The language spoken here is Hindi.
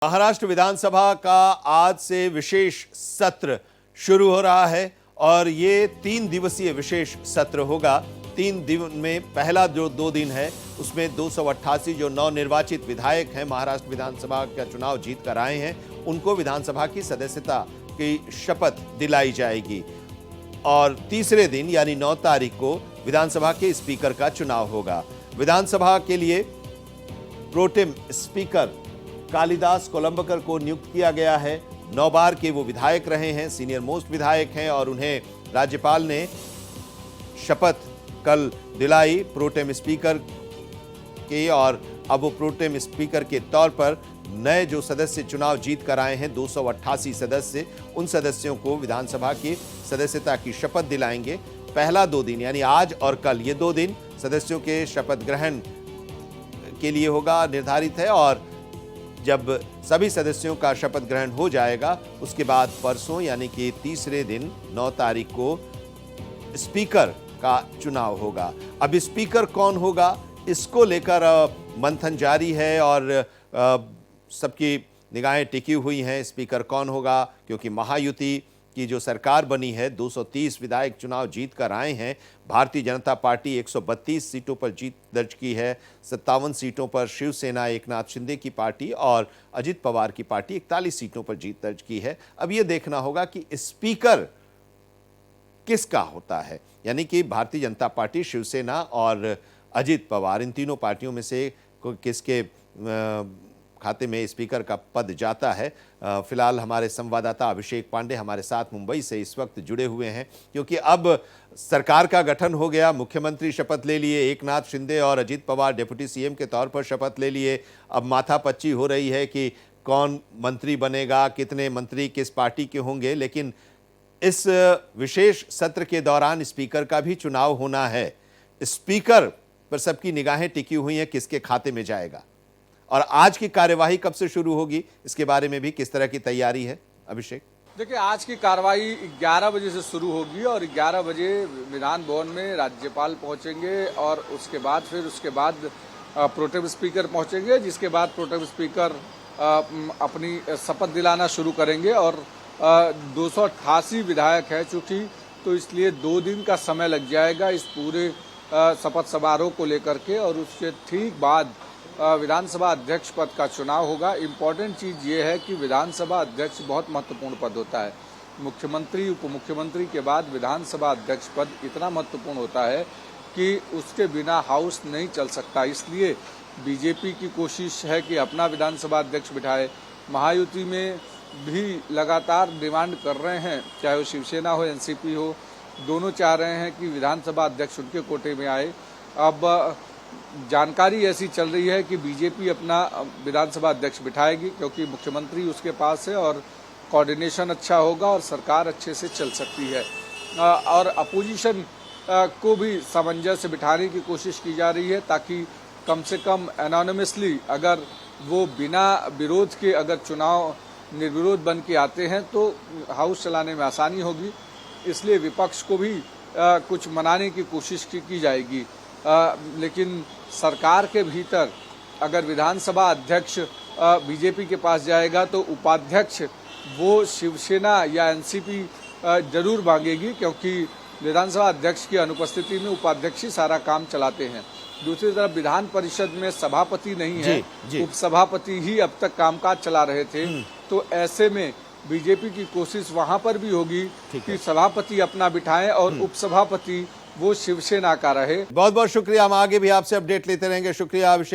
महाराष्ट्र विधानसभा का आज से विशेष सत्र शुरू हो रहा है और ये 3 दिवसीय विशेष सत्र होगा। 3 दिन में पहला जो 2 दिन है उसमें 288 जो नवनिर्वाचित विधायक हैं महाराष्ट्र विधानसभा का चुनाव जीत कर आए हैं उनको विधानसभा की सदस्यता की शपथ दिलाई जाएगी और तीसरे दिन यानी 9 तारीख को विधानसभा के स्पीकर का चुनाव होगा। विधानसभा के लिए प्रोटेम स्पीकर कालिदास कोलंबकर को नियुक्त किया गया है। 9 बार के वो विधायक रहे हैं, सीनियर मोस्ट विधायक हैं और उन्हें राज्यपाल ने शपथ कल दिलाई प्रोटेम स्पीकर के और अब वो प्रोटेम स्पीकर के तौर पर नए जो सदस्य चुनाव जीत कर आए हैं 288 सदस्य, उन सदस्यों को विधानसभा की सदस्यता की शपथ दिलाएंगे। पहला 2 दिन यानी आज और कल ये 2 दिन सदस्यों के शपथ ग्रहण के लिए होगा निर्धारित है और जब सभी सदस्यों का शपथ ग्रहण हो जाएगा उसके बाद परसों यानी कि तीसरे दिन 9 तारीख को स्पीकर का चुनाव होगा। अब स्पीकर कौन होगा इसको लेकर मंथन जारी है और सबकी निगाहें टिकी हुई हैं स्पीकर कौन होगा, क्योंकि महायुति की जो सरकार बनी है 230 विधायक चुनाव जीत कर आए हैं। भारतीय जनता पार्टी 132 सीटों पर जीत दर्ज की है, 57 सीटों पर शिवसेना एकनाथ शिंदे की पार्टी और अजित पवार की पार्टी 41 सीटों पर जीत दर्ज की है। अब ये देखना होगा कि स्पीकर किसका होता है, यानी कि भारतीय जनता पार्टी, शिवसेना और अजित पवार इन तीनों पार्टियों में से किसके खाते में स्पीकर का पद जाता है। फिलहाल हमारे संवाददाता अभिषेक पांडे हमारे साथ मुंबई से इस वक्त जुड़े हुए हैं, क्योंकि अब सरकार का गठन हो गया, मुख्यमंत्री शपथ ले लिए, एकनाथ शिंदे और अजित पवार डिप्टी सीएम के तौर पर शपथ ले लिए। अब माथापच्ची हो रही है कि कौन मंत्री बनेगा, कितने मंत्री किस पार्टी के होंगे, लेकिन इस विशेष सत्र के दौरान स्पीकर का भी चुनाव होना है। स्पीकर पर सबकी निगाहें टिकी हुई हैं किसके खाते में जाएगा और आज की कार्यवाही कब से शुरू होगी इसके बारे में भी किस तरह की तैयारी है। अभिषेक, देखिए आज की कार्रवाई 11 बजे से शुरू होगी और 11 बजे विधान भवन में राज्यपाल पहुंचेंगे और उसके बाद प्रोटेम स्पीकर पहुंचेंगे, जिसके बाद प्रोटेम स्पीकर अपनी शपथ दिलाना शुरू करेंगे और 288 विधायक है चूंकि, तो इसलिए 2 दिन का समय लग जाएगा इस पूरे शपथ समारोह को लेकर के और उसके ठीक बाद विधानसभा अध्यक्ष पद का चुनाव होगा। इम्पोर्टेंट चीज ये है कि विधानसभा अध्यक्ष बहुत महत्वपूर्ण पद होता है। मुख्यमंत्री, उप मुख्यमंत्री के बाद विधानसभा अध्यक्ष पद इतना महत्वपूर्ण होता है कि उसके बिना हाउस नहीं चल सकता। इसलिए बीजेपी की कोशिश है कि अपना विधानसभा अध्यक्ष बिठाए। महायुति में भी लगातार डिमांड कर रहे हैं, चाहे वो शिवसेना हो, एनसीपी हो, दोनों चाह रहे हैं कि विधानसभा अध्यक्ष उनके कोटे में आए। अब जानकारी ऐसी चल रही है कि बीजेपी अपना विधानसभा अध्यक्ष बिठाएगी क्योंकि मुख्यमंत्री उसके पास है और कोऑर्डिनेशन अच्छा होगा और सरकार अच्छे से चल सकती है और अपोजिशन को भी सामंजस्य बिठाने की कोशिश की जा रही है ताकि कम से कम एनोनिमसली अगर वो बिना विरोध के अगर चुनाव निर्विरोध बन के आते हैं तो हाउस चलाने में आसानी होगी। इसलिए विपक्ष को भी कुछ मनाने की कोशिश की जाएगी। लेकिन सरकार के भीतर अगर विधानसभा अध्यक्ष बीजेपी के पास जाएगा तो उपाध्यक्ष वो शिवसेना या एनसीपी जरूर मांगेगी, क्योंकि विधानसभा अध्यक्ष की अनुपस्थिति में उपाध्यक्ष ही सारा काम चलाते हैं। दूसरी तरफ विधान परिषद में सभापति नहीं है, उपसभापति ही अब तक कामकाज चला रहे थे, तो ऐसे में बीजेपी की कोशिश वहां पर भी होगी कि सभापति अपना बिठाएं और उपसभापति वो शिवसेना का रहे। बहुत बहुत शुक्रिया, हम आगे भी आपसे अपडेट लेते रहेंगे। शुक्रिया अभिषेक।